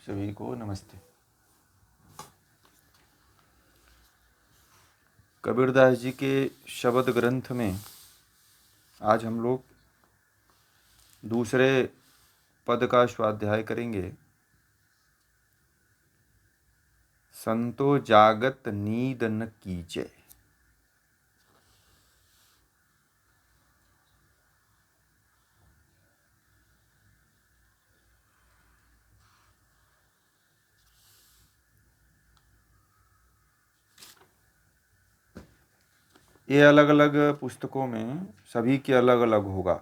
सभी को नमस्ते। कबीरदास जी के शब्द ग्रंथ में आज हम लोग दूसरे पद का स्वाध्याय करेंगे। संतो जागत नींद न कीजे। ये अलग अलग पुस्तकों में सभी के अलग अलग होगा।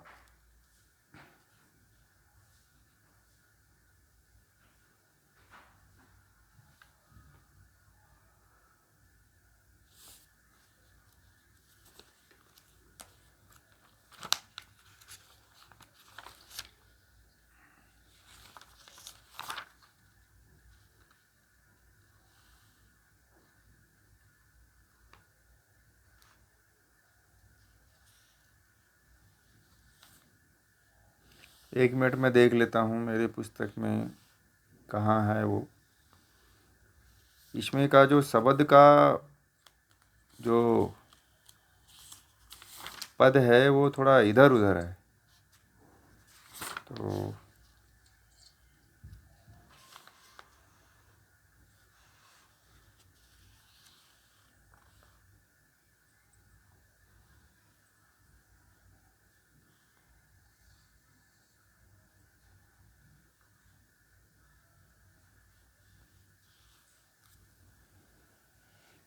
एक मिनट में देख लेता हूँ मेरे पुस्तक में कहाँ है वो। इसमें का जो शब्द का जो पद है वो थोड़ा इधर उधर है, तो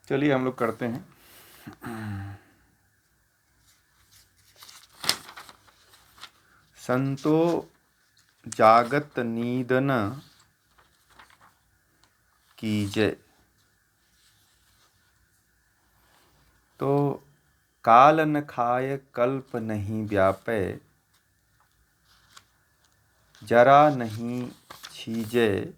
चलिए हम लोग करते हैं। संतो जागत नींद न कीजे। तो काल न खाय कल्प नहीं व्यापै, जरा नहीं छीजे।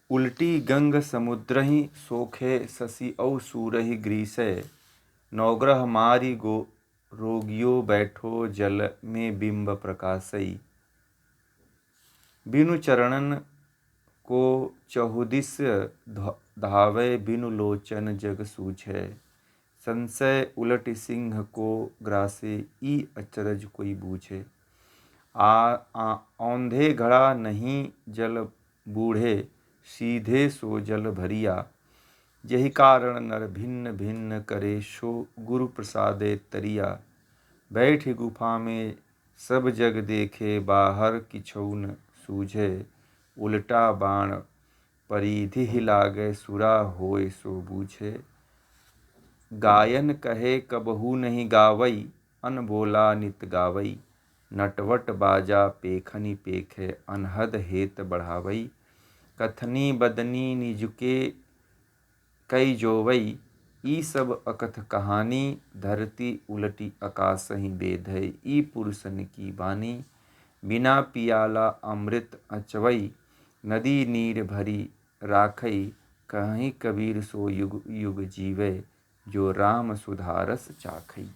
उल्टी गंग समुद्रहि सोखे शशि औ सूरहि ग्रीसै। नवग्रह मारी गो रोगियो बैठो जल में बिंब प्रकाशई। बिनु चरणन को चहुदिस धावे, बिनु लोचन जग सूझे। संशय उलट सिंह को ग्रासे, ई अचरज कोई बूझे। औंधे घड़ा नहीं जल बूढ़े, सीधे सो जल भरिया। यही कारण नर भिन्न भिन्न करे, सो गुरु प्रसादे तरिया। बैठ गुफा में सब जग देखे, बाहर किछौ न सूझे। उल्टा बाण परिधि लागे, सुरा होय सो बूझे। गायन कहे कबहू नहीं गावई, अनबोला नित गावई। नटवट बाजा पेखनी पेखे, अनहद हेत बढ़ावई। कथनी बदनी निजुके कई जोवई, ई सब अकथ कहानी। धरती उलटी आकाश ही बेद है, ई पुरुषन की बानी। बिना पियाला अमृत अचवई, नदी नीर भरी राखई। कहीं कबीर सो युग युग जीवे, जो राम सुधारस चाखई।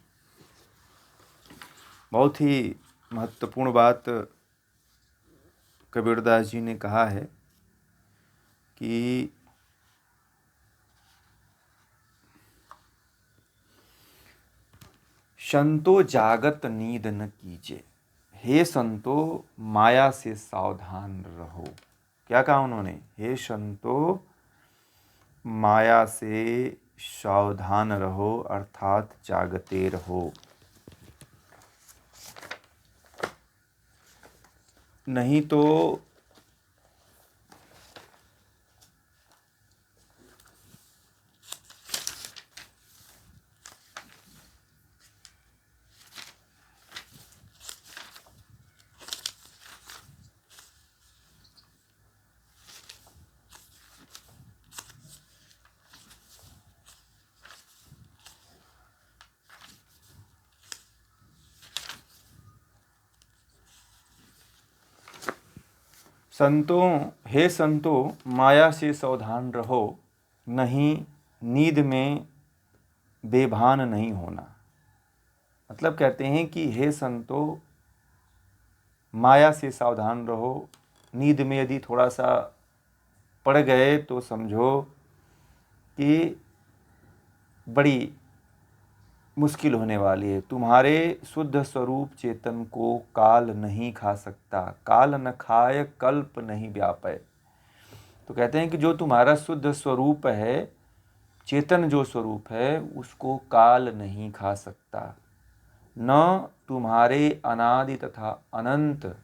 बहुत ही महत्वपूर्ण बात कबीरदास जी ने कहा है कि संतो जागत नींद न कीजे। हे संतो माया से सावधान रहो। क्या कहा उन्होंने? हे संतो माया से सावधान रहो, अर्थात जागते रहो। नहीं तो संतों, हे संतों माया से सावधान रहो, नहीं नींद में बेभान नहीं होना। मतलब कहते हैं कि हे संतों माया से सावधान रहो। नींद में यदि थोड़ा सा पड़ गए तो समझो कि बड़ी मुश्किल होने वाली है। तुम्हारे शुद्ध स्वरूप चेतन को काल नहीं खा सकता, काल न खाए कल्प नहीं व्यापय। तो कहते हैं कि जो तुम्हारा शुद्ध स्वरूप है, चेतन जो स्वरूप है, उसको काल नहीं खा सकता। न तुम्हारे अनादि तथा अनंत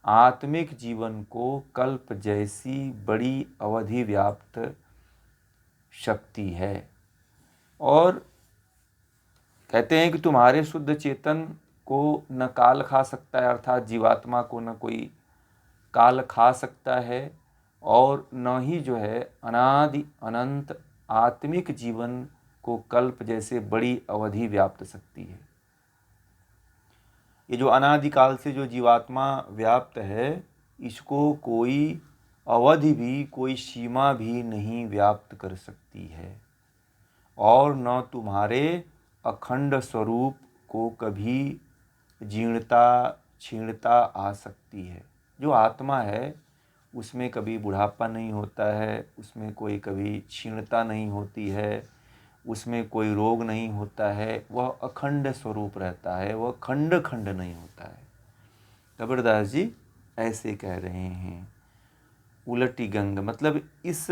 आत्मिक जीवन को कल्प जैसी बड़ी अवधि व्याप्त शक्ति है। और कहते हैं कि तुम्हारे शुद्ध चेतन को न काल खा सकता है, अर्थात जीवात्मा को न कोई काल खा सकता है, और न ही जो है अनादि अनंत आत्मिक जीवन को कल्प जैसे बड़ी अवधि व्याप्त शक्ति है। ये जो अनादिकाल से जो जीवात्मा व्याप्त है, इसको कोई अवधि भी, कोई सीमा भी नहीं व्याप्त कर सकती है। और न तुम्हारे अखंड स्वरूप को कभी जीर्णता क्षीणता आ सकती है। जो आत्मा है उसमें कभी बुढ़ापा नहीं होता है, उसमें कोई कभी क्षीणता नहीं होती है, उसमें कोई रोग नहीं होता है, वह अखंड स्वरूप रहता है, वह खंड खंड नहीं होता है। कबीरदास जी ऐसे कह रहे हैं। उलटी गंग मतलब इस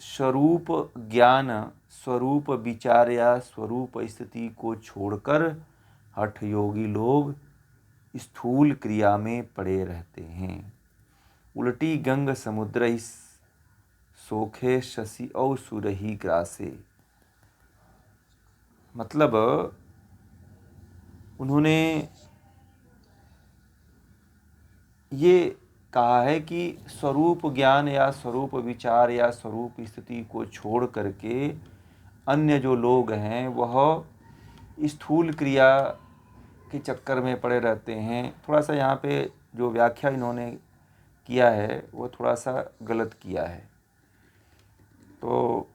स्वरूप ज्ञान, स्वरूप विचार या स्वरूप स्थिति को छोड़कर हठ योगी लोग स्थूल क्रिया में पड़े रहते हैं। उलटी गंग समुद्र ही सोखे शशि और सुरही ग्रासे। मतलब उन्होंने ये कहा है कि स्वरूप ज्ञान या स्वरूप विचार या स्वरूप स्थिति को छोड़ करके अन्य जो लोग हैं वह स्थूल क्रिया के चक्कर में पड़े रहते हैं। थोड़ा सा यहाँ पे जो व्याख्या इन्होंने किया है वो थोड़ा सा गलत किया है। तो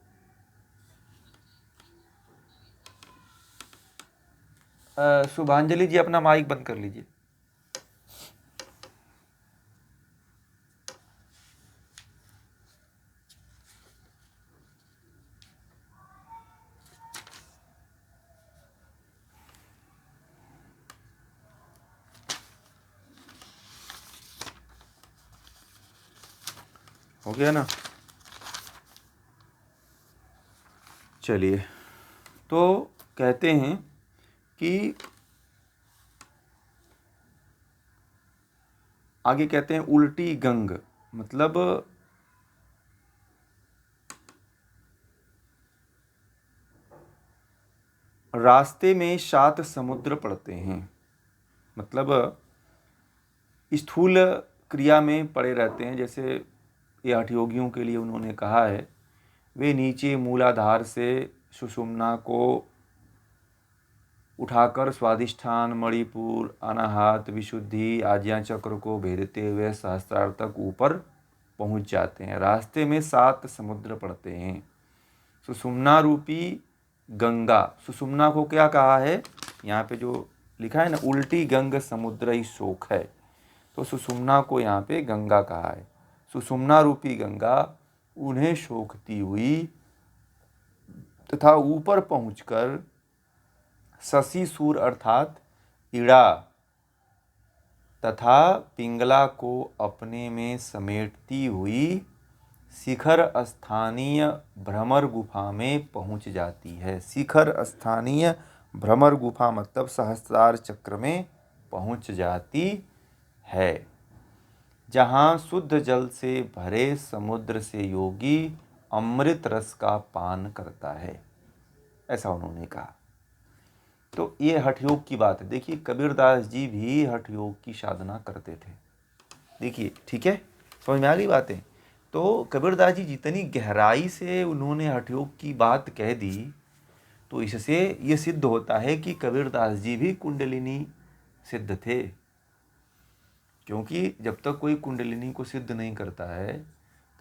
शुभांजलि जी अपना माइक बंद कर लीजिए। हो गया ना? चलिए, तो कहते हैं कि आगे कहते हैं उल्टी गंग मतलब रास्ते में 7 समुद्र पड़ते हैं। मतलब स्थूल क्रिया में पड़े रहते हैं। जैसे ये हठ योगियों के लिए उन्होंने कहा है, वे नीचे मूलाधार से सुषुम्ना को उठाकर स्वादिष्ठान, मणिपुर, अनाहत, विशुद्धि, आज्ञा चक्र को भेदते हुए सहस्त्रार तक ऊपर पहुंच जाते हैं। रास्ते में 7 समुद्र पड़ते हैं। सुषुम्ना रूपी गंगा, सुषुम्ना को क्या कहा है यहाँ पे जो लिखा है ना, उल्टी गंग समुद्र ही शोक है, तो सुषुम्ना को यहाँ पे गंगा कहा है। सुषुम्ना रूपी गंगा उन्हें शोखती हुई तथा ऊपर पहुंचकर शशि सूर अर्थात इड़ा तथा पिंगला को अपने में समेटती हुई शिखर स्थानीय भ्रमर गुफा में पहुंच जाती है। शिखर स्थानीय भ्रमर गुफा मतलब सहस्त्रार चक्र में पहुंच जाती है, जहाँ शुद्ध जल से भरे समुद्र से योगी अमृत रस का पान करता है। ऐसा उन्होंने कहा। तो ये हठ योग की बात है। देखिए कबीरदास जी भी हठ योग की साधना करते थे। देखिए, ठीक है, समझ में आ गई बातें। तो कबीरदास जी जितनी गहराई से उन्होंने हठ योग की बात कह दी, तो इससे ये सिद्ध होता है कि कबीरदास जी भी कुंडलिनी सिद्ध थे। क्योंकि जब तक कोई कुंडलिनी को सिद्ध नहीं करता है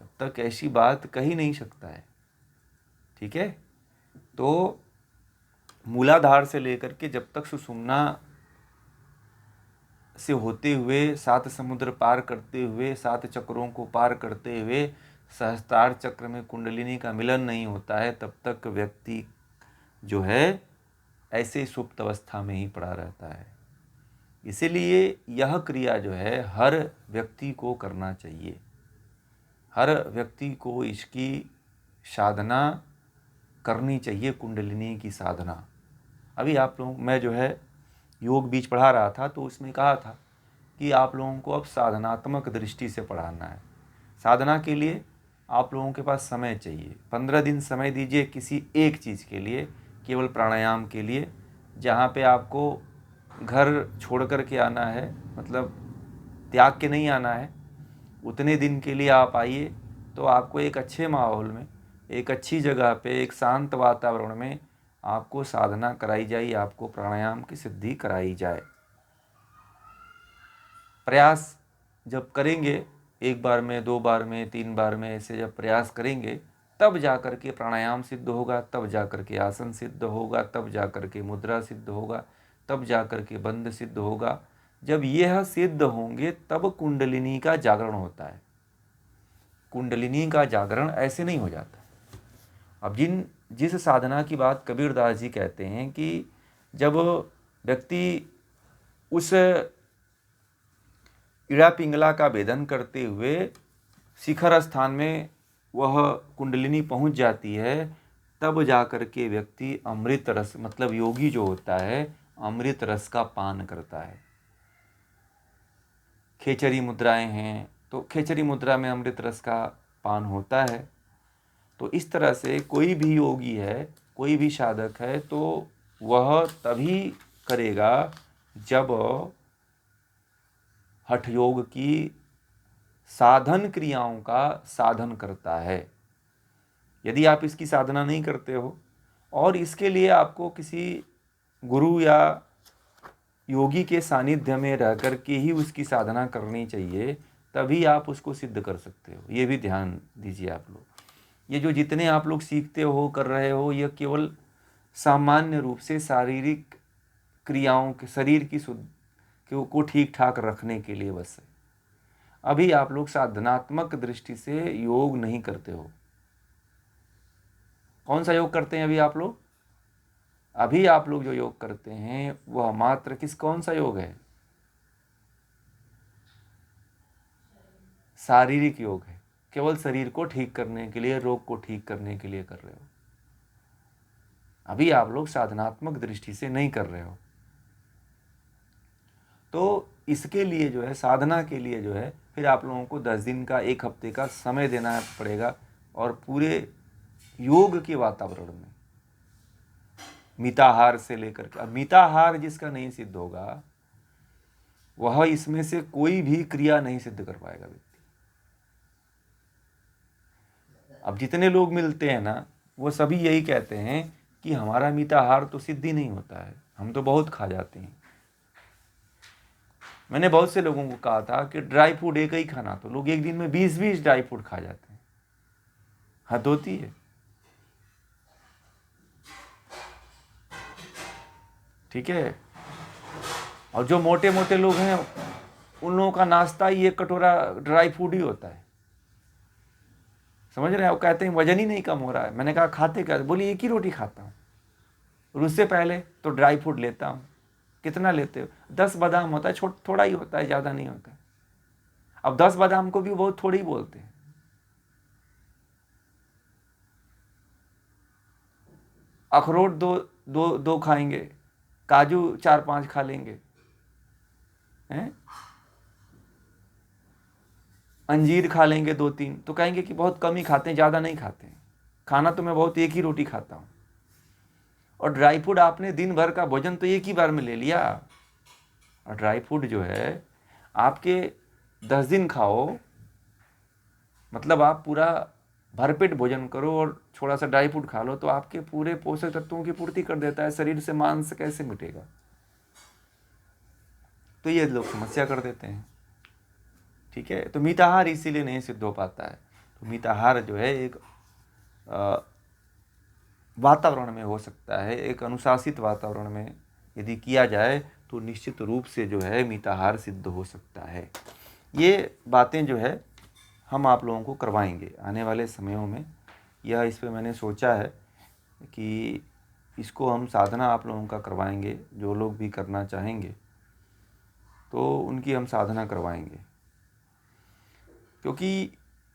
तब तक ऐसी बात कह ही नहीं सकता है। ठीक है, तो मूलाधार से लेकर के जब तक सुषुम्ना से होते हुए, 7 समुद्र पार करते हुए, 7 चक्रों को पार करते हुए सहस्त्रार चक्र में कुंडलिनी का मिलन नहीं होता है, तब तक व्यक्ति जो है ऐसे सुप्त अवस्था में ही पड़ा रहता है। इसीलिए यह क्रिया जो है हर व्यक्ति को करना चाहिए। हर व्यक्ति को इसकी साधना करनी चाहिए, कुंडलिनी की साधना। अभी आप लोग, मैं जो है योग बीज पढ़ा रहा था तो उसमें कहा था कि आप लोगों को अब साधनात्मक दृष्टि से पढ़ाना है। साधना के लिए आप लोगों के पास समय चाहिए। 15 दिन समय दीजिए किसी एक चीज़ के लिए, केवल प्राणायाम के लिए, जहाँ पे आपको घर छोड़ कर के आना है, मतलब त्याग के नहीं आना है। उतने दिन के लिए आप आइए तो आपको एक अच्छे माहौल में, एक अच्छी जगह पे, एक शांत वातावरण में आपको साधना कराई जाए, आपको प्राणायाम की सिद्धि कराई जाए। प्रयास जब करेंगे, एक बार में, 2 बार में, 3 बार में, ऐसे जब प्रयास करेंगे तब जा कर के प्राणायाम सिद्ध होगा, तब जा कर के आसन सिद्ध होगा, तब जा कर के मुद्रा सिद्ध होगा, तब जा कर के बंध सिद्ध होगा। जब यह सिद्ध होंगे तब कुंडलिनी का जागरण होता है। कुंडलिनी का जागरण ऐसे नहीं हो जाता। अब जिस साधना की बात कबीरदास जी कहते हैं कि जब व्यक्ति उस इड़ा पिंगला का भेदन करते हुए शिखर स्थान में वह कुंडलिनी पहुंच जाती है, तब जाकर के व्यक्ति अमृत रस, मतलब योगी जो होता है अमृत रस का पान करता है। खेचरी मुद्राएं हैं तो खेचरी मुद्रा में अमृत रस का पान होता है। तो इस तरह से कोई भी योगी है, कोई भी साधक है, तो वह तभी करेगा जब हठ योग की साधन क्रियाओं का साधन करता है। यदि आप इसकी साधना नहीं करते हो और इसके लिए आपको किसी गुरु या योगी के सानिध्य में रह कर के ही उसकी साधना करनी चाहिए, तभी आप उसको सिद्ध कर सकते हो। ये भी ध्यान दीजिए आप लोग। ये जो जितने आप लोग सीखते हो, कर रहे हो, यह केवल सामान्य रूप से शारीरिक क्रियाओं के, शरीर की शुद्ध को ठीक ठाक रखने के लिए बस है। अभी आप लोग साधनात्मक दृष्टि से योग नहीं करते हो। कौन सा योग करते हैं अभी आप लोग? अभी आप लोग जो योग करते हैं वह मात्र कौन सा योग है? शारीरिक योग है। केवल शरीर को ठीक करने के लिए, रोग को ठीक करने के लिए कर रहे हो। अभी आप लोग साधनात्मक दृष्टि से नहीं कर रहे हो। तो इसके लिए जो है, साधना के लिए जो है, फिर आप लोगों को 10 दिन का, 1 हफ्ते का समय देना पड़ेगा। और पूरे योग के वातावरण में मिताहार से लेकर के, अब मिताहार जिसका नहीं सिद्ध होगा वह इसमें से कोई भी क्रिया नहीं सिद्ध कर पाएगा व्यक्ति। अब जितने लोग मिलते हैं ना, वो सभी यही कहते हैं कि हमारा मिताहार तो सिद्ध ही नहीं होता है, हम तो बहुत खा जाते हैं। मैंने बहुत से लोगों को कहा था कि ड्राई फूड एक ही खाना, तो लोग एक दिन में 20-20 ड्राई फूड खा जाते हैं। हद होती है। ठीक है। और जो मोटे मोटे लोग हैं उन लोगों का नाश्ता ही 1 कटोरा ड्राई फूड ही होता है। समझ रहे हैं? वो कहते हैं वजन ही नहीं कम हो रहा है। मैंने कहा खाते क्या? बोली 1 ही रोटी खाता हूँ, और उससे पहले तो ड्राई फूड लेता हूँ। कितना लेते हो? 10 बादाम होता है, थोड़ा ही होता है, ज़्यादा नहीं होता है। अब 10 बादाम को भी बहुत थोड़ी बोलते हैं। अखरोट दो खाएंगे, काजू 4-5 खा लेंगे, हैं? अंजीर खा लेंगे 2-3, तो कहेंगे कि बहुत कम ही खाते हैं, ज़्यादा नहीं खाते हैं। खाना तो मैं बहुत 1 ही रोटी खाता हूँ। और ड्राई फ्रूट आपने दिन भर का भोजन तो 1 ही बार में ले लिया। और ड्राई फ्रूट जो है आपके 10 दिन खाओ, मतलब आप पूरा भरपेट भोजन करो और थोड़ा सा ड्राई फ्रूट खा लो, तो आपके पूरे पोषक तत्वों की पूर्ति कर देता है। शरीर से मांस कैसे मिटेगा? तो ये लोग समस्या कर देते हैं। ठीक है। तो मिताहार इसीलिए नहीं सिद्ध हो पाता है। तो मिताहार जो है एक वातावरण में हो सकता है, एक अनुशासित वातावरण में यदि किया जाए तो निश्चित रूप से जो है मिताहार सिद्ध हो सकता है। ये बातें जो है हम आप लोगों को करवाएंगे आने वाले समयों में। यह इस पे मैंने सोचा है कि इसको हम साधना आप लोगों का करवाएंगे। जो लोग भी करना चाहेंगे तो उनकी हम साधना करवाएंगे, क्योंकि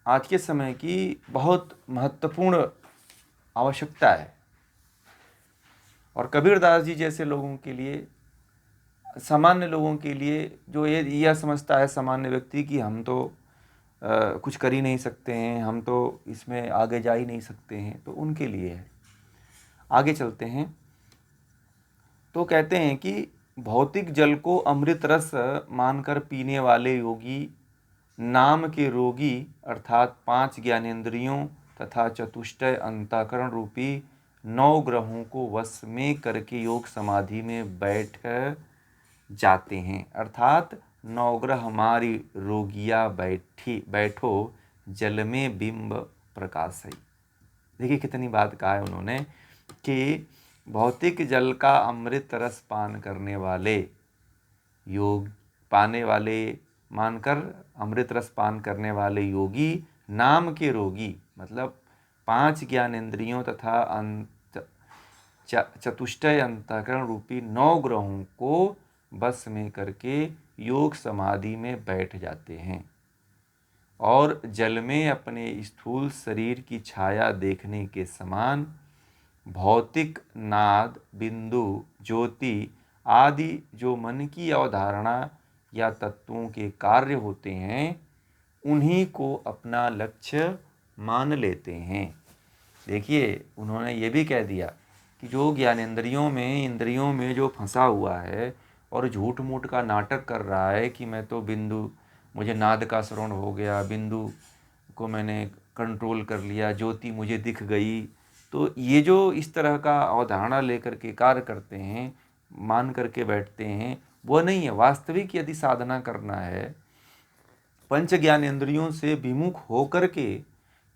आज के समय की बहुत महत्वपूर्ण आवश्यकता है। और कबीरदास जी जैसे लोगों के लिए, सामान्य लोगों के लिए, जो ये यह समझता है सामान्य व्यक्ति कि हम तो कुछ कर ही नहीं सकते हैं, हम तो इसमें आगे जा ही नहीं सकते हैं, तो उनके लिए है। आगे चलते हैं तो कहते हैं कि भौतिक जल को अमृत रस मानकर पीने वाले योगी नाम के रोगी अर्थात 5 ज्ञानेंद्रियों तथा चतुष्टय अंतःकरण रूपी 9 ग्रहों को वश में करके योग समाधि में बैठ जाते हैं। अर्थात 9 ग्रह हमारी रोगिया बैठो जल में बिंब प्रकाशई। देखिए कितनी बात कहा है उन्होंने कि भौतिक जल का अमृत रस पान करने वाले योग पाने वाले मानकर अमृत रस पान करने वाले योगी नाम के रोगी, मतलब 5 ज्ञानेंद्रियों तथा चतुष्टय अंतःकरण रूपी 9 ग्रहों को बस में करके योग समाधि में बैठ जाते हैं और जल में अपने स्थूल शरीर की छाया देखने के समान भौतिक नाद, बिंदु, ज्योति आदि जो मन की अवधारणा या तत्वों के कार्य होते हैं उन्हीं को अपना लक्ष्य मान लेते हैं। देखिए उन्होंने ये भी कह दिया कि जो ज्ञानेंद्रियों में, इंद्रियों में जो फंसा हुआ है और झूठ मूठ का नाटक कर रहा है कि मैं तो बिंदु, मुझे नाद का श्रवण हो गया, बिंदु को मैंने कंट्रोल कर लिया, ज्योति मुझे दिख गई, तो ये जो इस तरह का अवधारणा लेकर के कार्य करते हैं, मान करके बैठते हैं, वो नहीं है। वास्तविक यदि साधना करना है, पंच ज्ञानेंद्रियों से विमुख होकर के,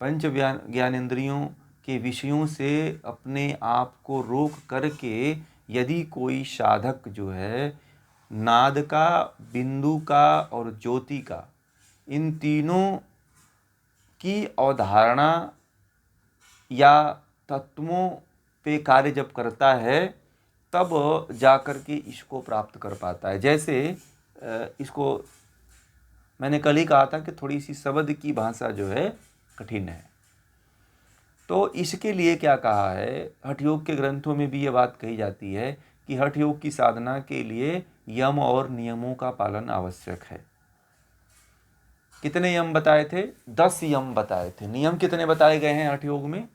पंच ज्ञानेंद्रियों के विषयों से अपने आप को रोक करके यदि कोई साधक जो है नाद का, बिंदु का और ज्योति का, इन तीनों की अवधारणा या तत्वों पे कार्य जब करता है तब जाकर के इसको प्राप्त कर पाता है। जैसे इसको मैंने कल ही कहा था कि थोड़ी सी शब्द की भाषा जो है कठिन है, तो इसके लिए क्या कहा है, हठ योग के ग्रंथों में भी ये बात कही जाती है कि हठ योग की साधना के लिए यम और नियमों का पालन आवश्यक है। कितने यम बताए थे? 10 यम बताए थे। नियम कितने बताए गए हैं हठ योग में?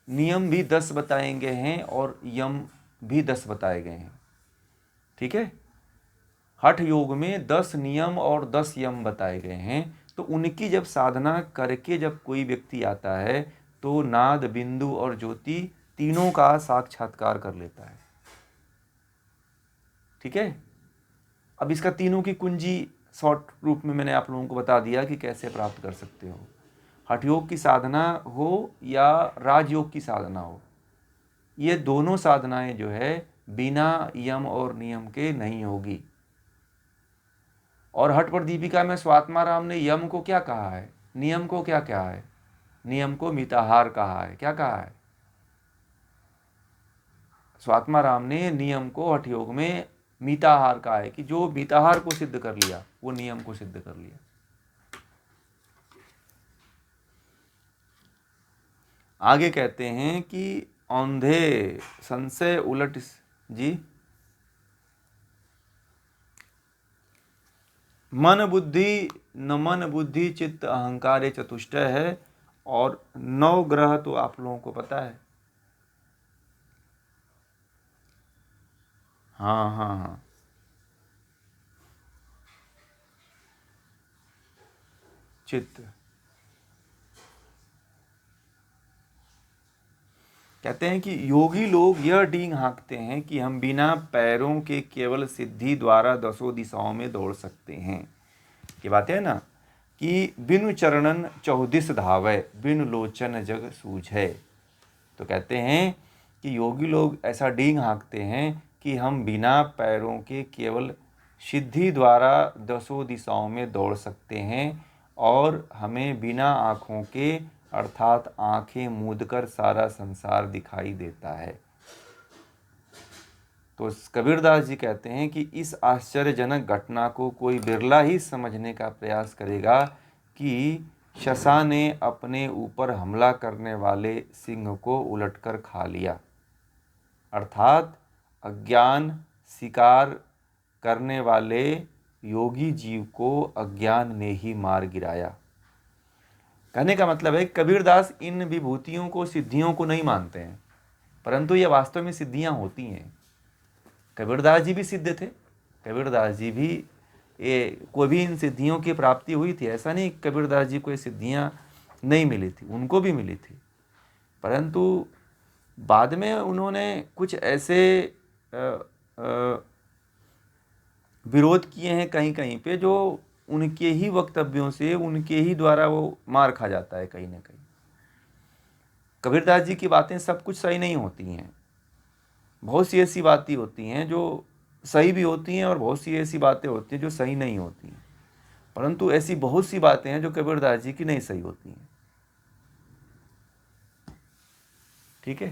नियम भी 10 बताए गए हैं और यम भी 10 बताए गए हैं। ठीक है, हठ योग में 10 नियम और 10 यम बताए गए हैं। तो उनकी जब साधना करके जब कोई व्यक्ति आता है तो नाद, बिंदु और ज्योति तीनों का साक्षात्कार कर लेता है। ठीक है, अब इसका तीनों की कुंजी शॉर्ट रूप में मैंने आप लोगों को बता दिया कि कैसे प्राप्त कर सकते हो। हठ योग की साधना हो या राजयोग की साधना हो, ये दोनों साधनाएं जो है बिना यम और नियम के नहीं होगी। और हठ पर दीपिका में स्वात्माराम ने यम को क्या कहा है, नियम को क्या कहा है? नियम को मिताहार कहा है। क्या कहा है? स्वात्माराम ने नियम को हठ योग में मिताहार कहा है कि जो मिताहार को सिद्ध कर लिया वो नियम को सिद्ध कर लिया। आगे कहते हैं कि औंधे संशय उलट जी, मन बुद्धि, न मन बुद्धि चित्त अहंकार चतुष्टय है। और 9 ग्रह तो आप लोगों को पता है। हाँ हाँ हाँ, चित्त। कहते हैं कि योगी लोग यह डींग हाँकते हैं कि हम बिना पैरों के केवल सिद्धि द्वारा 10 दिशाओं में दौड़ सकते हैं। ये बात है ना कि बिनु चरणन 14 धावै, बिनु लोचन जग सूझै। तो कहते हैं कि योगी लोग ऐसा डींग हाँकते हैं कि हम बिना पैरों के केवल सिद्धि द्वारा दसों दिशाओं में दौड़ सकते हैं और हमें बिना आँखों के अर्थात आँखें मूंदकर सारा संसार दिखाई देता है। तो कबीरदास जी कहते हैं कि इस आश्चर्यजनक घटना को कोई बिरला ही समझने का प्रयास करेगा कि शशा ने अपने ऊपर हमला करने वाले सिंह को उलटकर खा लिया, अर्थात अज्ञान शिकार करने वाले योगी जीव को अज्ञान ने ही मार गिराया। कहने का मतलब है कबीरदास इन विभूतियों को सिद्धियों को नहीं मानते हैं, परंतु ये वास्तव में सिद्धियां होती हैं। कबीरदास जी भी सिद्ध थे, कबीरदास जी भी कोई भी इन सिद्धियों की प्राप्ति हुई थी। ऐसा नहीं कबीरदास जी को ये सिद्धियां नहीं मिली थी, उनको भी मिली थी, परंतु बाद में उन्होंने कुछ ऐसे विरोध किए हैं कहीं कहीं पे जो उनके ही वक्तव्यों से, उनके ही द्वारा वो मार खा जाता है कहीं ना कहीं। कबीरदास जी की बातें सब कुछ सही नहीं होती हैं, बहुत सी ऐसी बातें होती हैं जो सही भी होती हैं और बहुत सी ऐसी बातें होती हैं जो सही नहीं होती हैं, परंतु ऐसी बहुत सी बातें हैं जो कबीरदास जी की नहीं सही होती हैं। ठीक है,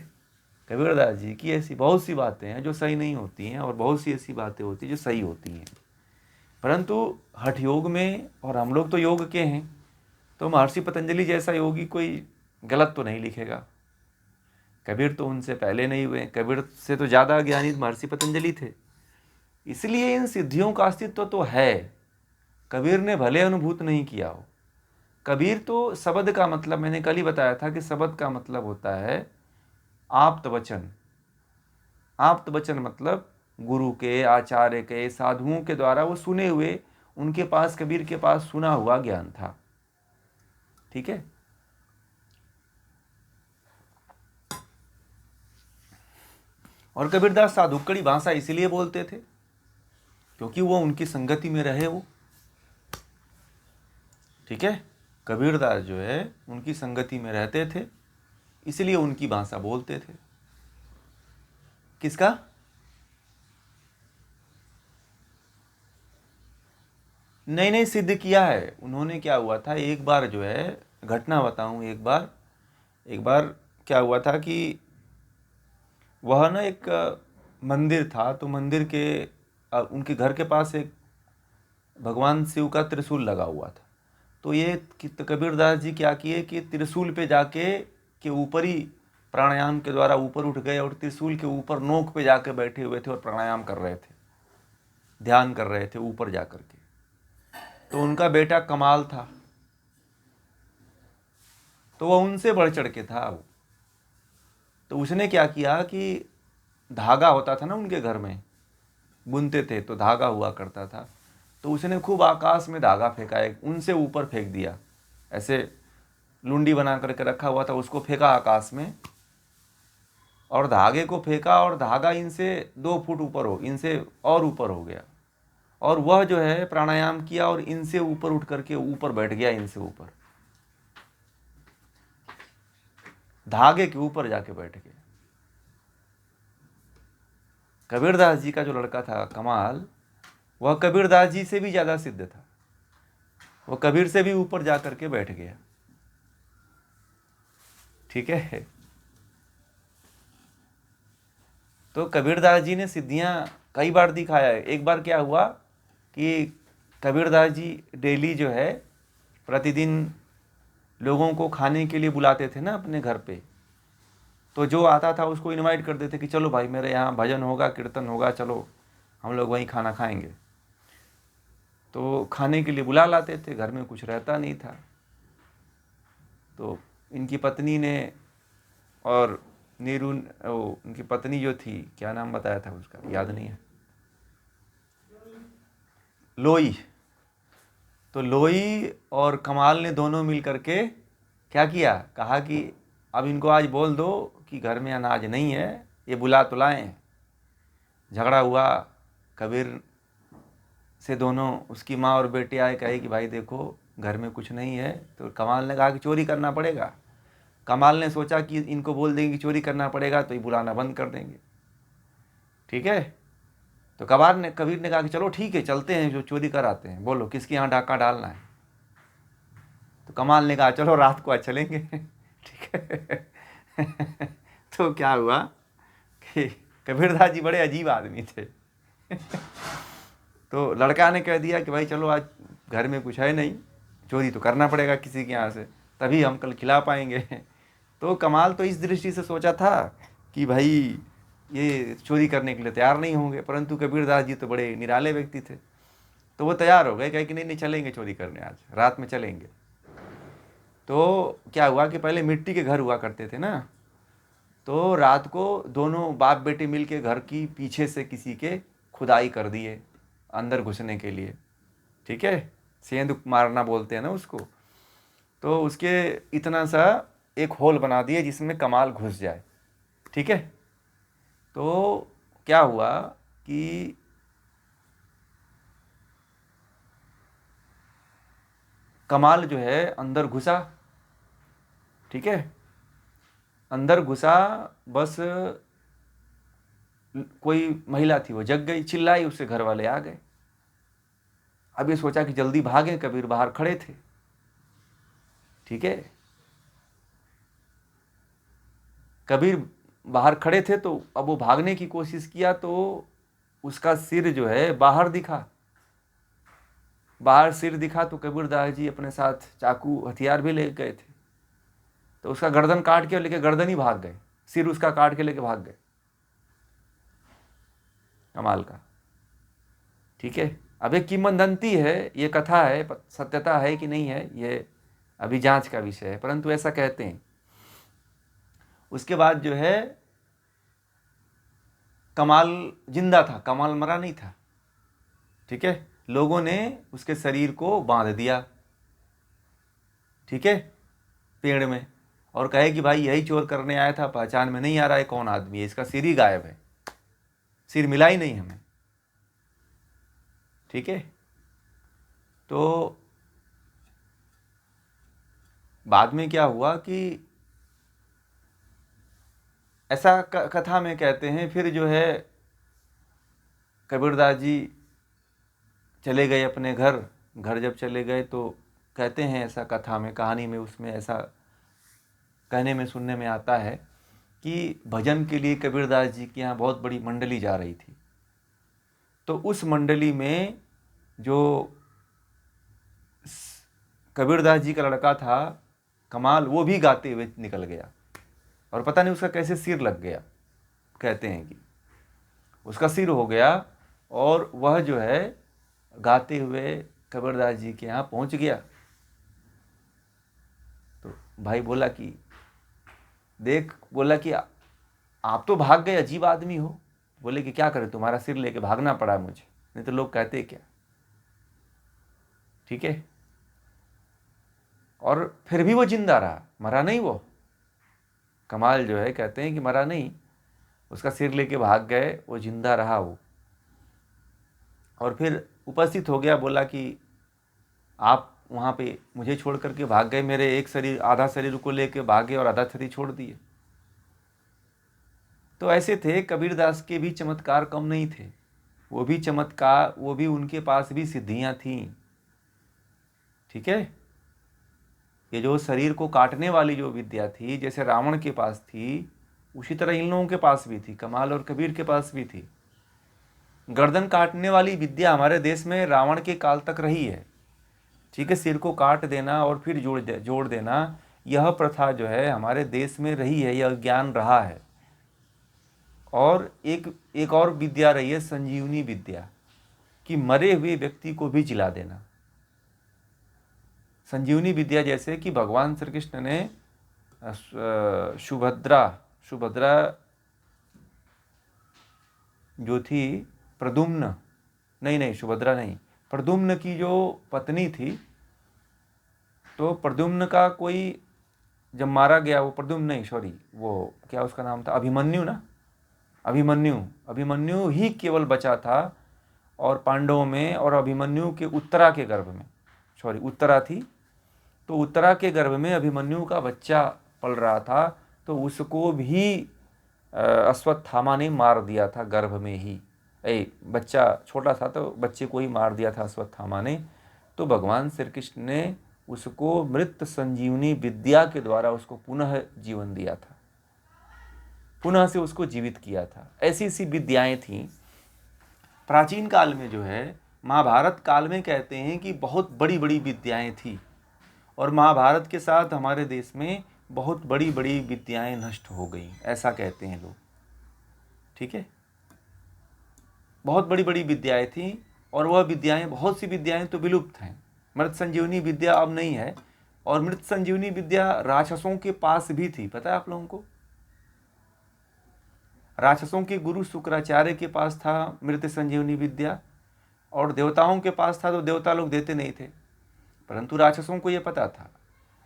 कबीरदास जी की ऐसी बहुत सी बातें हैं जो सही नहीं होती हैं और बहुत सी ऐसी बातें होती हैं जो सही होती हैं, परंतु हठ योग में, और हम लोग तो योग के हैं, तो महर्षि पतंजलि जैसा योगी कोई गलत तो नहीं लिखेगा। कबीर तो उनसे पहले नहीं हुए, कबीर से तो ज़्यादा ज्ञानी महर्षि पतंजलि थे, इसलिए इन सिद्धियों का अस्तित्व तो है। कबीर ने भले अनुभूत नहीं किया हो। कबीर तो शब्द का मतलब, मैंने कल ही बताया था कि शब्द का मतलब होता है आप्त वचन। आप्त वचन मतलब गुरु के, आचार्य के, साधुओं के द्वारा वो सुने हुए, उनके पास, कबीर के पास सुना हुआ ज्ञान था। ठीक है, और कबीरदास साधुकड़ी भाषा इसलिए बोलते थे क्योंकि वो उनकी संगति में रहे वो। ठीक है, कबीरदास जो है उनकी संगति में रहते थे, इसलिए उनकी भाषा बोलते थे। किसका? नहीं नहीं, सिद्ध किया है उन्होंने। क्या हुआ था, एक बार जो है घटना बताऊं, एक बार क्या हुआ था कि वह ना एक मंदिर था, तो मंदिर के उनके घर के पास एक भगवान शिव का त्रिशूल लगा हुआ था। तो ये कबीरदास जी क्या किए कि त्रिशूल पे जाके के ऊपर ही प्राणायाम के द्वारा ऊपर उठ गए और त्रिशूल के ऊपर नोक पे जाके बैठे हुए थे और प्राणायाम कर रहे थे, ध्यान कर रहे थे ऊपर जा करके। तो उनका बेटा कमाल था, तो वह उनसे बढ़ चढ़ के था वो। तो उसने क्या किया कि धागा होता था ना उनके घर में, बुनते थे तो धागा हुआ करता था, तो उसने खूब आकाश में धागा फेंका, एक उनसे ऊपर फेंक दिया, ऐसे लुंडी बना करके रखा हुआ था, उसको फेंका आकाश में और धागे को फेंका और धागा इनसे 2 फुट ऊपर हो, इनसे और ऊपर हो गया, और वह जो है प्राणायाम किया और इनसे ऊपर उठ करके ऊपर बैठ गया, इनसे ऊपर, धागे के ऊपर जाके बैठ गया। कबीरदास जी का जो लड़का था कमाल, वह कबीरदास जी से भी ज़्यादा सिद्ध था, वह कबीर से भी ऊपर जा करके बैठ गया। ठीक है, तो कबीरदास जी ने सिद्धियां कई बार दिखाया है। एक बार क्या हुआ कि कबीरदास जी डेली जो है प्रतिदिन लोगों को खाने के लिए बुलाते थे ना अपने घर पे, तो जो आता था उसको इनवाइट कर देते कि चलो भाई मेरे यहाँ भजन होगा, कीर्तन होगा, चलो हम लोग वहीं खाना खाएंगे। तो खाने के लिए बुला लाते थे, घर में कुछ रहता नहीं था, तो इनकी पत्नी ने और नीरू, उनकी पत्नी जो थी, क्या नाम बताया था उसका, याद नहीं है, लोई। तो लोई और कमाल ने दोनों मिल करके क्या किया, कहा कि अब इनको आज बोल दो कि घर में अनाज नहीं है, ये बुला तो लाएं। झगड़ा हुआ, कबीर से दोनों, उसकी माँ और बेटे आए, कहे कि भाई देखो घर में कुछ नहीं है। तो कमाल ने कहा कि चोरी करना पड़ेगा। कमाल ने सोचा कि इनको बोल देंगे कि चोरी करना पड़ेगा तो ये बुलाना बंद कर देंगे। ठीक है, तो कबीर ने कहा कि चलो ठीक है, चलते हैं, जो चोरी कर आते हैं, बोलो किसके यहाँ डाका डालना है। तो कमाल ने कहा चलो रात को आज चलेंगे। ठीक है। तो क्या हुआ कि कबीरदास जी बड़े अजीब आदमी थे। तो लड़का ने कह दिया कि भाई चलो आज घर में कुछ है नहीं, चोरी तो करना पड़ेगा किसी के यहाँ से, तभी हम कल खिला पाएंगे। तो कमाल तो इस दृष्टि से सोचा था कि भाई ये चोरी करने के लिए तैयार नहीं होंगे, परंतु कबीरदास जी तो बड़े निराले व्यक्ति थे, तो वो तैयार हो गए, कहे कि नहीं नहीं चलेंगे चोरी करने, आज रात में चलेंगे। तो क्या हुआ कि पहले मिट्टी के घर हुआ करते थे ना, तो रात को दोनों बाप बेटे मिल के घर की पीछे से किसी के खुदाई कर दिए अंदर घुसने के लिए। ठीक है, सेंध मारना बोलते हैं ना उसको। तो उसके इतना सा एक होल बना दिए जिसमें कमाल घुस जाए। ठीक है, तो क्या हुआ कि कमाल जो है अंदर घुसा। ठीक है, अंदर घुसा, बस कोई महिला थी वो जग गई, चिल्लाई, उससे घर वाले आ गए। अब ये सोचा कि जल्दी भागें, कबीर बाहर खड़े थे। ठीक है, कबीर बाहर खड़े थे, तो अब वो भागने की कोशिश किया तो उसका सिर जो है बाहर दिखा। बाहर सिर दिखा तो कबीरदास जी अपने साथ चाकू हथियार भी ले गए थे, तो उसका गर्दन काट के लेके, गर्दन ही भाग गए, सिर उसका काट के लेके भाग गए। कमाल का। ठीक है, अब एक किंवदंती है, ये कथा है, सत्यता है कि नहीं है ये अभी जांच का विषय है, परंतु ऐसा कहते हैं। उसके बाद जो है कमाल जिंदा था, कमाल मरा नहीं था। ठीक है, लोगों ने उसके शरीर को बांध दिया, ठीक है, पेड़ में, और कहे कि भाई यही चोर करने आया था, पहचान में नहीं आ रहा है कौन आदमी है, इसका सिर ही गायब है, सिर मिला ही नहीं हमें। ठीक है, तो बाद में क्या हुआ कि ऐसा कथा में कहते हैं, फिर जो है कबीरदास जी चले गए अपने घर। घर जब चले गए तो कहते हैं, ऐसा कथा में, कहानी में, उसमें ऐसा कहने में, सुनने में आता है कि भजन के लिए कबीरदास जी की यहाँ बहुत बड़ी मंडली जा रही थी। तो उस मंडली में जो कबीरदास जी का लड़का था कमाल, वो भी गाते हुए निकल गया, और पता नहीं उसका कैसे सिर लग गया। कहते हैं कि उसका सिर हो गया, और वह जो है गाते हुए कबीरदास जी के यहाँ पहुँच गया। तो भाई बोला कि देख, बोला कि आप तो भाग गए, अजीब आदमी हो। बोले कि क्या करें, तुम्हारा सिर लेके भागना पड़ा मुझे, नहीं तो लोग कहते क्या। ठीक है, और फिर भी वो जिंदा रहा, मरा नहीं वो। कमाल जो है कहते हैं कि मरा नहीं, उसका सिर लेके भाग गए, वो जिंदा रहा वो। और फिर उपस्थित हो गया, बोला कि आप वहाँ पे मुझे छोड़ करके भाग गए, मेरे एक शरीर, आधा शरीर को लेके भागे और आधा शरीर छोड़ दिए। तो ऐसे थे कबीरदास के भी चमत्कार कम नहीं थे, वो भी चमत्कार, वो भी, उनके पास भी सिद्धियाँ थीं। ठीक है, ये जो शरीर को काटने वाली जो विद्या थी, जैसे रावण के पास थी, उसी तरह इन लोगों के पास भी थी, कमाल और कबीर के पास भी थी। गर्दन काटने वाली विद्या हमारे देश में रावण के काल तक रही है। ठीक है, सिर को काट देना और फिर जोड़ देना, यह प्रथा जो है हमारे देश में रही है, यह ज्ञान रहा है। और एक और विद्या रही है, संजीवनी विद्या, कि मरे हुए व्यक्ति को भी जिला देना। संजीवनी विद्या जैसे कि भगवान श्री कृष्ण ने सुभद्रा जो थी, प्रद्युम्न, नहीं सुभद्रा नहीं, प्रद्युम्न की जो पत्नी थी, तो प्रद्युम्न का कोई जब मारा गया, वो प्रद्युम्न नहीं, सॉरी, वो क्या उसका नाम था, अभिमन्यु ना, अभिमन्यु ही केवल बचा था, और पांडवों में, और अभिमन्यु के उत्तरा के गर्भ में, सॉरी उत्तरा थी, तो उत्तरा के गर्भ में अभिमन्यु का बच्चा पल रहा था, तो उसको भी अश्वत्थामा ने मार दिया था गर्भ में ही। बच्चा छोटा था तो बच्चे को ही मार दिया था अश्वत्थामा ने, तो भगवान श्री कृष्ण ने उसको मृत संजीवनी विद्या के द्वारा उसको पुनः जीवन दिया था, पुनः से उसको जीवित किया था। ऐसी ऐसी विद्याएं थीं प्राचीन काल में। जो है महाभारत काल में कहते हैं कि बहुत बड़ी बड़ी विद्याएं थी, और महाभारत के साथ हमारे देश में बहुत बड़ी बड़ी विद्याएं नष्ट हो गई, ऐसा कहते हैं लोग। ठीक है, बहुत बड़ी बड़ी विद्याएं थी, और वह विद्याएं, बहुत सी विद्याएं तो विलुप्त हैं। मृत संजीवनी विद्या अब नहीं है, और मृत संजीवनी विद्या राक्षसों के पास भी थी, पता है आप लोगों को? राक्षसों के गुरु शुक्राचार्य के पास था मृत संजीवनी विद्या, और देवताओं के पास था, तो देवता लोग देते नहीं थे, परंतु राक्षसों को यह पता था।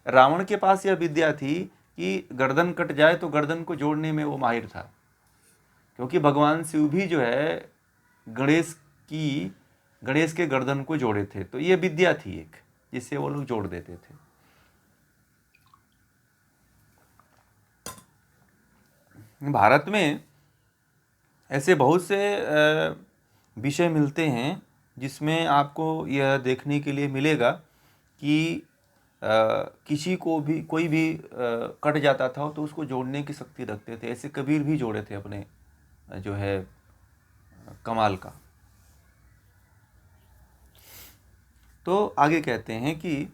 रावण के पास यह विद्या थी कि गर्दन कट जाए तो गर्दन को जोड़ने में वो माहिर था, क्योंकि भगवान शिव भी जो है गणेश के गर्दन को जोड़े थे, तो ये विद्या थी एक, जिससे वो लोग जोड़ देते थे। भारत में ऐसे बहुत से विषय मिलते हैं जिसमें आपको यह देखने के लिए मिलेगा कि किसी को भी, कोई भी कट जाता था तो उसको जोड़ने की शक्ति रखते थे। ऐसे कबीर भी जोड़े थे अपने जो है कमाल का। तो आगे कहते हैं कि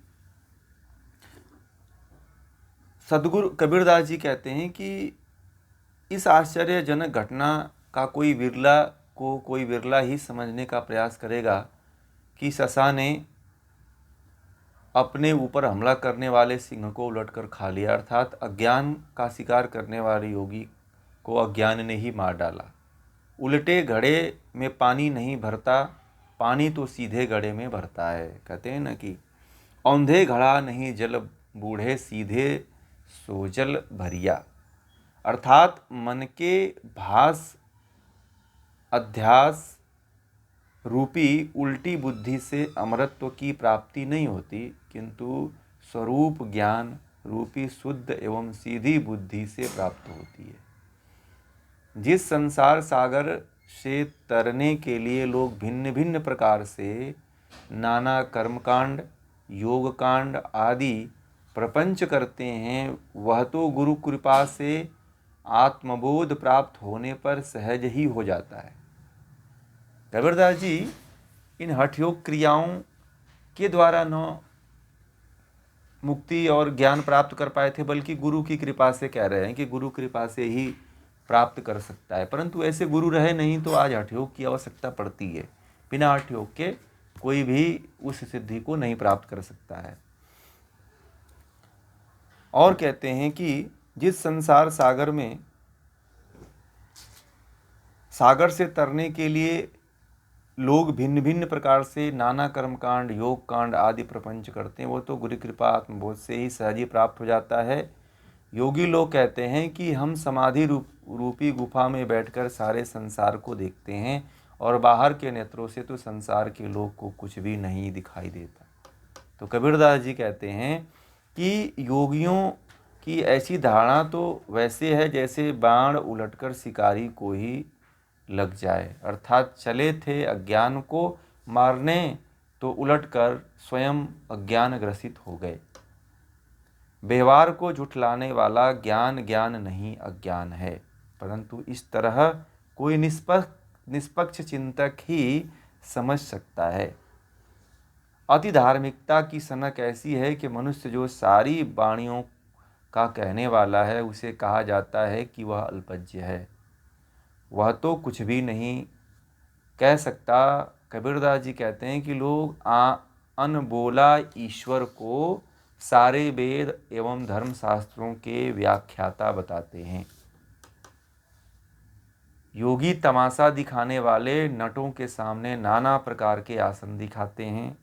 सदगुरु कबीरदास जी कहते हैं कि इस आश्चर्यजनक घटना का कोई विरला ही समझने का प्रयास करेगा कि ससा ने अपने ऊपर हमला करने वाले सिंह को उलटकर खा लिया, अर्थात अज्ञान का शिकार करने वाले योगी को अज्ञान ने ही मार डाला। उल्टे घड़े में पानी नहीं भरता, पानी तो सीधे घड़े में भरता है। कहते हैं ना कि औंधे घड़ा नहीं जल बूढ़े, सीधे सो जल भरिया, अर्थात मन के भास अध्यास रूपी उल्टी बुद्धि से अमरत्व की प्राप्ति नहीं होती, किंतु स्वरूप ज्ञान रूपी शुद्ध एवं सीधी बुद्धि से प्राप्त होती है। जिस संसार सागर से तरने के लिए लोग भिन्न भिन्न प्रकार से नाना कर्मकांड, योग कांड आदि प्रपंच करते हैं, वह तो गुरु कृपा से आत्मबोध प्राप्त होने पर सहज ही हो जाता है। कबीरदास जी इन हठयोग क्रियाओं के द्वारा न मुक्ति और ज्ञान प्राप्त कर पाए थे, बल्कि गुरु की कृपा से कह रहे हैं कि गुरु कृपा से ही प्राप्त कर सकता है। परंतु ऐसे गुरु रहे नहीं तो आज हठयोग की आवश्यकता पड़ती है। बिना हठयोग के कोई भी उस सिद्धि को नहीं प्राप्त कर सकता है। और कहते हैं कि जिस संसार सागर से तरने के लिए लोग भिन्न भिन्न प्रकार से नाना कर्मकांड, योग कांड आदि प्रपंच करते हैं, वो तो गुरु कृपा आत्मबोध से ही सहज ही प्राप्त हो जाता है। योगी लोग कहते हैं कि हम समाधि रूपी गुफा में बैठकर सारे संसार को देखते हैं, और बाहर के नेत्रों से तो संसार के लोग को कुछ भी नहीं दिखाई देता। तो कबीरदास जी कहते हैं कि योगियों की ऐसी धारणा तो वैसे है जैसे बाण उलटकर शिकारी को ही लग जाए, अर्थात चले थे अज्ञान को मारने तो उलटकर स्वयं अज्ञान ग्रसित हो गए। व्यवहार को झुठलाने वाला ज्ञान ज्ञान नहीं अज्ञान है, परंतु इस तरह कोई निष्पक्ष चिंतक ही समझ सकता है। अति धार्मिकता की सनक ऐसी है कि मनुष्य जो सारी वाणियों का कहने वाला है, उसे कहा जाता है कि वह अल्पज्ञ है, वह तो कुछ भी नहीं कह सकता। कबीरदास जी कहते हैं कि लोग अनबोला ईश्वर को सारे वेद एवं धर्मशास्त्रों के व्याख्याता बताते हैं। योगी तमाशा दिखाने वाले नटों के सामने नाना प्रकार के आसन दिखाते हैं,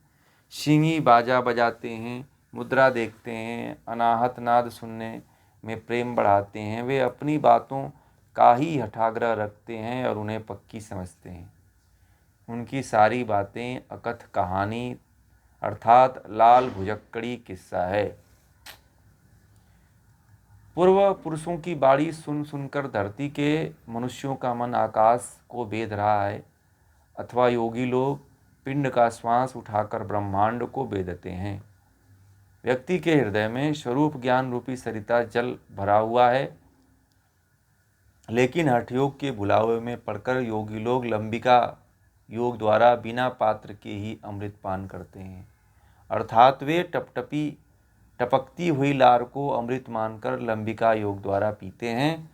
शिंगी बाजा बजाते हैं, मुद्रा देखते हैं, अनाहत नाद सुनने में प्रेम बढ़ाते हैं। वे अपनी बातों का ही हठाग्रह रखते हैं और उन्हें पक्की समझते हैं। उनकी सारी बातें अकथ कहानी अर्थात लाल भुजक्कड़ी किस्सा है। पूर्व पुरुषों की बाणी सुन सुनकर धरती के मनुष्यों का मन आकाश को बेध रहा है। अथवा योगी लोग पिंड का श्वास उठाकर ब्रह्मांड को बेधते हैं। व्यक्ति के हृदय में स्वरूप ज्ञान रूपी सरिता जल भरा हुआ है, लेकिन हठयोग के बुलावे में पड़कर योगी लोग लंबिका योग द्वारा बिना पात्र के ही अमृत पान करते हैं, अर्थात वे टपकती हुई लार को अमृत मानकर लंबिका योग द्वारा पीते हैं।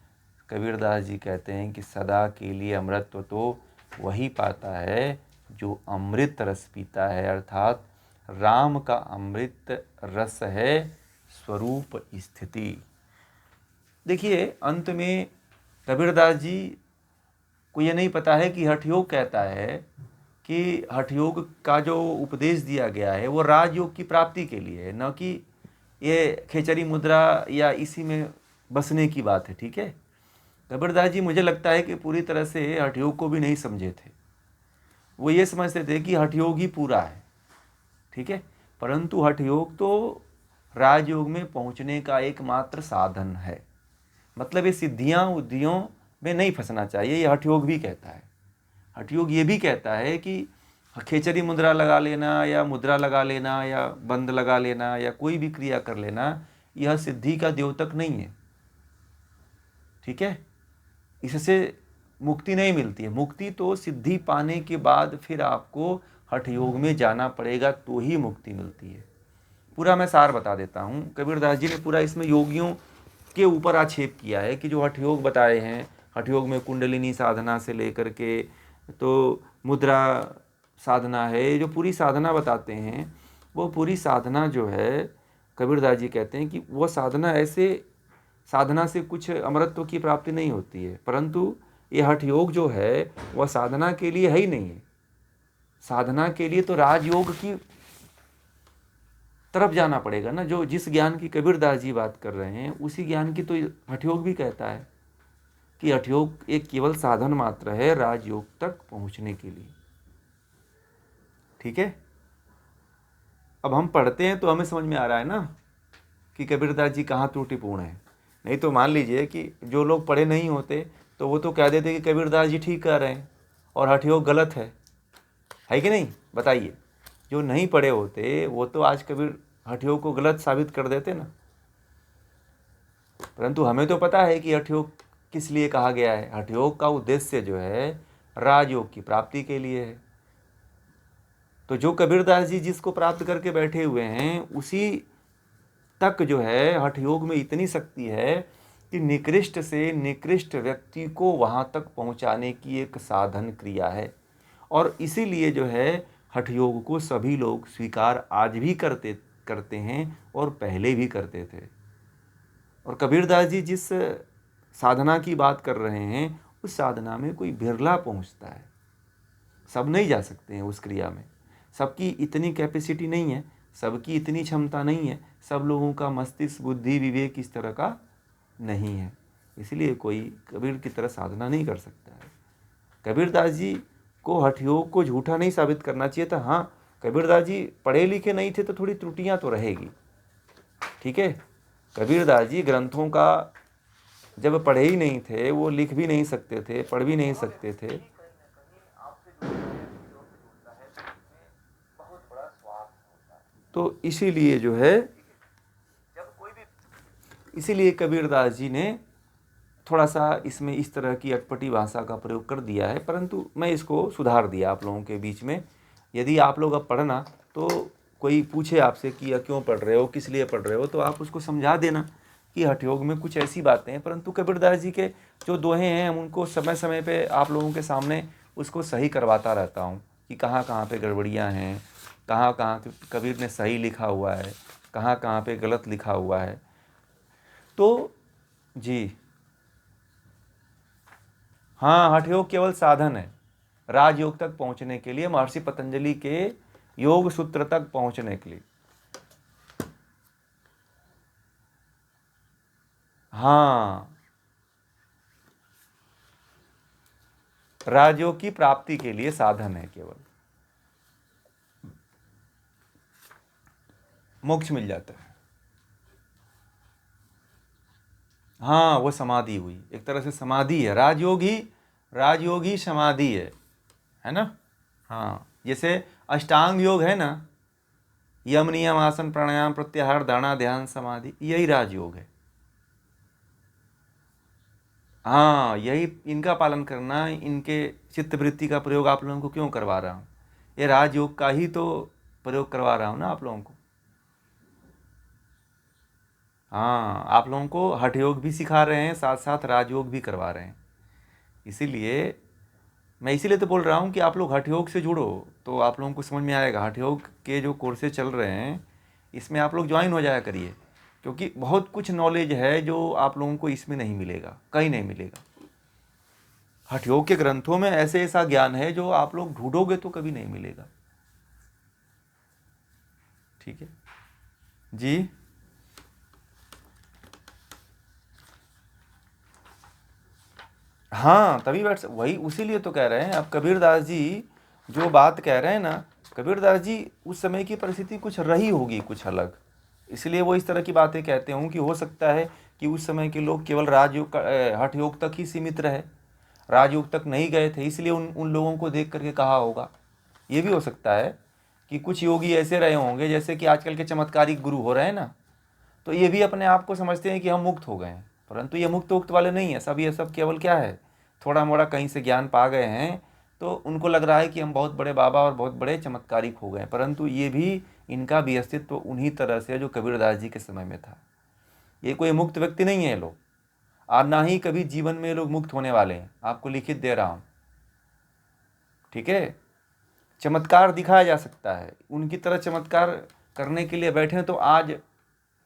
कबीरदास जी कहते हैं कि सदा के लिए अमृतत्व तो वही पाता है जो अमृत रस पीता है, अर्थात राम का अमृत रस है स्वरूप स्थिति। देखिए, अंत में कबीरदास जी को ये नहीं पता है कि हठयोग कहता है कि हठयोग का जो उपदेश दिया गया है वो राजयोग की प्राप्ति के लिए है, न कि ये खेचरी मुद्रा या इसी में बसने की बात है। ठीक है, कबीरदास जी मुझे लगता है कि पूरी तरह से हठयोग को भी नहीं समझे थे। वो ये समझते थे कि हठयोग ही पूरा है, ठीक है, परंतु हठयोग तो राजयोग में पहुंचने का एकमात्र साधन है। मतलब ये सिद्धियां उद्धियों में नहीं फंसना चाहिए, ये हठयोग भी कहता है। हठयोग ये भी कहता है कि खेचरी मुद्रा लगा लेना या मुद्रा लगा लेना या बंद लगा लेना या कोई भी क्रिया कर लेना, यह सिद्धि का द्योतक नहीं है। ठीक है, इससे मुक्ति नहीं मिलती है। मुक्ति तो सिद्धि पाने के बाद फिर आपको हठयोग में जाना पड़ेगा, तो ही मुक्ति मिलती है। पूरा मैं सार बता देता हूँ। कबीरदास जी ने पूरा इसमें योगियों के ऊपर आक्षेप किया है कि जो हठयोग बताए हैं, हठयोग में कुंडलिनी साधना से लेकर के तो मुद्रा साधना है, जो पूरी साधना बताते हैं, वो पूरी साधना जो है कबीरदास जी कहते हैं कि वो साधना ऐसे साधना से कुछ अमरत्व की प्राप्ति नहीं होती है, परंतु ये हठयोग जो है वह साधना के लिए है ही नहीं है। साधना के लिए तो राजयोग की तरफ जाना पड़ेगा ना। जो जिस ज्ञान की कबीरदास जी बात कर रहे हैं उसी ज्ञान की तो हठयोग भी कहता है कि हठयोग एक केवल साधन मात्र है राजयोग तक पहुंचने के लिए। ठीक है, अब हम पढ़ते हैं तो हमें समझ में आ रहा है ना कि कबीरदास जी कहाँ त्रुटिपूर्ण है। नहीं तो मान लीजिए कि जो लोग पढ़े नहीं होते तो वो तो कह देते कि कबीरदास जी ठीक कह रहे हैं और हठयोग गलत है कि नहीं? बताइए, जो नहीं पढ़े होते वो तो आज कबीर हठयोग को गलत साबित कर देते ना। परंतु हमें तो पता है कि हठयोग किस लिए कहा गया है। हठयोग का उद्देश्य जो है राजयोग की प्राप्ति के लिए है। तो जो कबीरदास जी जिसको प्राप्त करके बैठे हुए हैं उसी तक जो है हठयोग में इतनी शक्ति है कि निकृष्ट से निकृष्ट व्यक्ति को वहाँ तक पहुँचाने की एक साधन क्रिया है। और इसीलिए जो है हठयोग को सभी लोग स्वीकार आज भी करते हैं और पहले भी करते थे। और कबीरदास जी जिस साधना की बात कर रहे हैं उस साधना में कोई बिरला पहुंचता है, सब नहीं जा सकते हैं उस क्रिया में। सबकी इतनी कैपेसिटी नहीं है, सबकी इतनी क्षमता नहीं है, सब लोगों का मस्तिष्क बुद्धि विवेक इस तरह का नहीं है, इसलिए कोई कबीर की तरह साधना नहीं कर सकता है। कबीरदास जी को हठयोग को झूठा नहीं साबित करना चाहिए था। हाँ, कबीरदास जी पढ़े लिखे नहीं थे तो थोड़ी त्रुटियां तो रहेगी। ठीक है, कबीरदास जी ग्रंथों का जब पढ़े ही नहीं थे, वो लिख भी नहीं सकते थे, पढ़ भी नहीं सकते थे, तो इसीलिए जो है इसीलिए कबीरदास जी ने थोड़ा सा इसमें इस तरह की अटपटी भाषा का प्रयोग कर दिया है, परंतु मैं इसको सुधार दिया आप लोगों के बीच में। यदि आप लोग अब पढ़ना तो कोई पूछे आपसे कि क्यों पढ़ रहे हो, किस लिए पढ़ रहे हो, तो आप उसको समझा देना कि हठयोग में कुछ ऐसी बातें हैं। परंतु कबीरदास जी के जो दोहे हैं उनको समय समय पे आप लोगों के सामने उसको सही करवाता रहता हूँ कि कहाँ कहाँ पे गड़बड़ियाँ हैं, कहाँ कहाँ कबीर ने सही लिखा हुआ है, कहाँ कहाँ पे गलत लिखा हुआ है। तो जी हाँ, हठयोग केवल साधन है राजयोग तक पहुँचने के लिए, महर्षि पतंजलि के योग सूत्र तक पहुँचने के लिए। हाँ, राजयोग की प्राप्ति के लिए साधन है, केवल मोक्ष मिल जाता है। हाँ, वो समाधि हुई, एक तरह से समाधि है। राजयोगी समाधि है ना। हाँ, जैसे अष्टांग योग है ना, यम नियम आसन प्राणायाम प्रत्याहार धारणा ध्यान समाधि, यही राजयोग है। हाँ, यही इनका पालन करना, इनके चित्तवृत्ति का प्रयोग आप लोगों को क्यों करवा रहा हूँ, ये राजयोग का ही तो प्रयोग करवा रहा हूँ ना आप लोगों को। हाँ, आप लोगों को हठ योग भी सिखा रहे हैं, साथ साथ राजयोग भी करवा रहे हैं। इसीलिए मैं इसीलिए तो बोल रहा हूँ कि आप लोग हठ योग से जुड़ो, तो आप लोगों को समझ में आएगा। हठ योग के जो कोर्सेज चल रहे हैं इसमें आप लोग ज्वाइन हो जाया करिए, क्योंकि बहुत कुछ नॉलेज है जो आप लोगों को इसमें नहीं मिलेगा, कहीं नहीं मिलेगा। हठ योग के ग्रंथों में ऐसे ऐसा ज्ञान है जो आप लोग ढूंढोगे तो कभी नहीं मिलेगा। ठीक है जी। हाँ, तभी बैठ वही उसीलिए तो कह रहे हैं। अब कबीरदास जी जो बात कह रहे हैं ना, कबीरदास जी उस समय की परिस्थिति कुछ रही होगी कुछ अलग, इसलिए वो इस तरह की बातें कहते हों कि हो सकता है कि उस समय के लोग केवल राजयोग हठ योग तक ही सीमित रहे, राजयोग तक नहीं गए थे, इसलिए उन उन लोगों को देख करके कहा होगा। ये भी हो सकता है कि कुछ योगी ऐसे रहे होंगे, जैसे कि आजकल के चमत्कारिक गुरु हो रहे हैं ना, तो ये भी अपने आप को समझते हैं कि हम मुक्त हो गए हैं, परंतु ये मुक्त उक्त वाले नहीं है सब। ये सब केवल क्या है, थोड़ा मोड़ा कहीं से ज्ञान पा गए हैं, तो उनको लग रहा है कि हम बहुत बड़े बाबा और बहुत बड़े चमत्कारिक हो गए, परंतु ये भी इनका भी अस्तित्व उन्हीं तरह से जो कबीरदास जी के समय में था। ये कोई मुक्त व्यक्ति नहीं है लोग, और ना ही कभी जीवन में लोग मुक्त होने वाले हैं, आपको लिखित दे रहा हूँ। ठीक है, चमत्कार दिखाया जा सकता है, उनकी तरह चमत्कार करने के लिए बैठे तो आज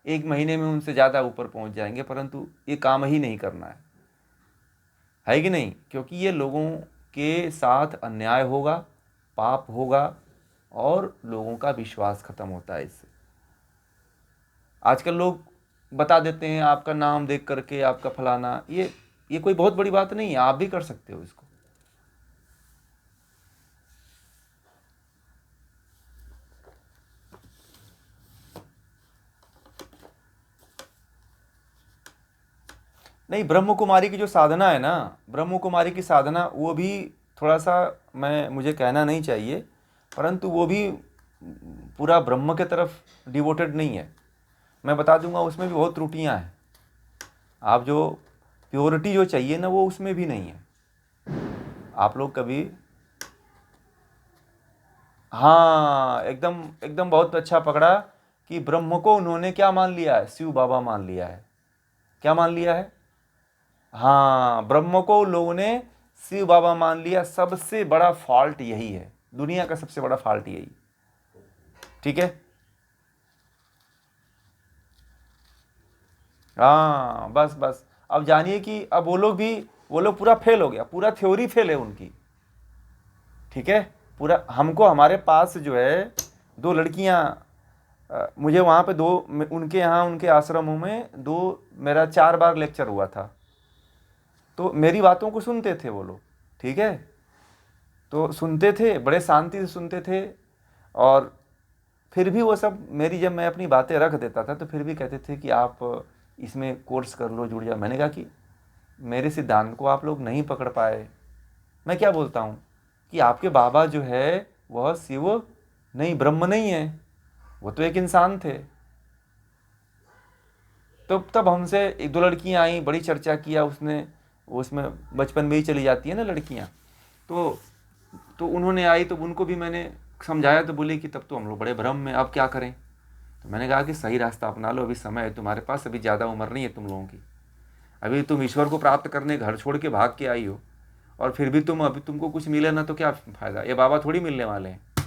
एक महीने में उनसे ज़्यादा ऊपर पहुंच जाएंगे, परंतु ये काम ही नहीं करना है कि नहीं, क्योंकि ये लोगों के साथ अन्याय होगा, पाप होगा, और लोगों का विश्वास खत्म होता है इससे। आजकल लोग बता देते हैं आपका नाम देख करके, आपका फलाना, ये कोई बहुत बड़ी बात नहीं है, आप भी कर सकते हो इसको। नहीं, ब्रह्म कुमारी की जो साधना है ना, ब्रह्म कुमारी की साधना, वो भी थोड़ा सा मुझे कहना नहीं चाहिए, परंतु वो भी पूरा ब्रह्म के तरफ डिवोटेड नहीं है। मैं बता दूंगा उसमें भी बहुत त्रुटियां हैं। आप जो प्योरिटी जो चाहिए ना, वो उसमें भी नहीं है। आप लोग कभी, हाँ, एकदम एकदम बहुत अच्छा पकड़ा कि ब्रह्म को उन्होंने क्या मान लिया है, शिव बाबा मान लिया है। क्या मान लिया है? हाँ, ब्रह्म को लोगों ने शिव बाबा मान लिया। सबसे बड़ा फॉल्ट यही है, दुनिया का सबसे बड़ा फॉल्ट यही। ठीक है, हाँ, बस बस। अब जानिए कि अब वो लोग पूरा फेल हो गया, पूरा थ्योरी फेल है उनकी। ठीक है, पूरा हमको हमारे पास जो है दो लड़कियां, मुझे वहाँ पे उनके यहाँ उनके आश्रमों में मेरा 4 बार लेक्चर हुआ था, तो मेरी बातों को सुनते थे वो लोग। ठीक है, तो सुनते थे, बड़े शांति से सुनते थे, और फिर भी वो सब जब मैं अपनी बातें रख देता था तो फिर भी कहते थे कि आप इसमें कोर्स कर लो, जुड़ जाओ। मैंने कहा कि मेरे सिद्धांत को आप लोग नहीं पकड़ पाए। मैं क्या बोलता हूँ कि आपके बाबा जो है वह शिव नहीं, ब्रह्म नहीं है, वो तो एक इंसान थे। तो तब हमसे एक दो लड़कियां आई, बड़ी चर्चा किया उसने, उसमें बचपन में ही चली जाती है ना लड़कियां, तो उन्होंने आई, तो उनको भी मैंने समझाया, तो बोले कि तब तो हम लोग बड़े भ्रम में, अब क्या करें। तो मैंने कहा कि सही रास्ता अपना लो, अभी समय है तुम्हारे पास, अभी ज़्यादा उम्र नहीं है तुम लोगों की, अभी तुम ईश्वर को प्राप्त करने घर छोड़ के भाग के आई हो, और फिर भी अभी तुमको कुछ मिले ना तो क्या फ़ायदा, ये बाबा थोड़ी मिलने वाले हैं।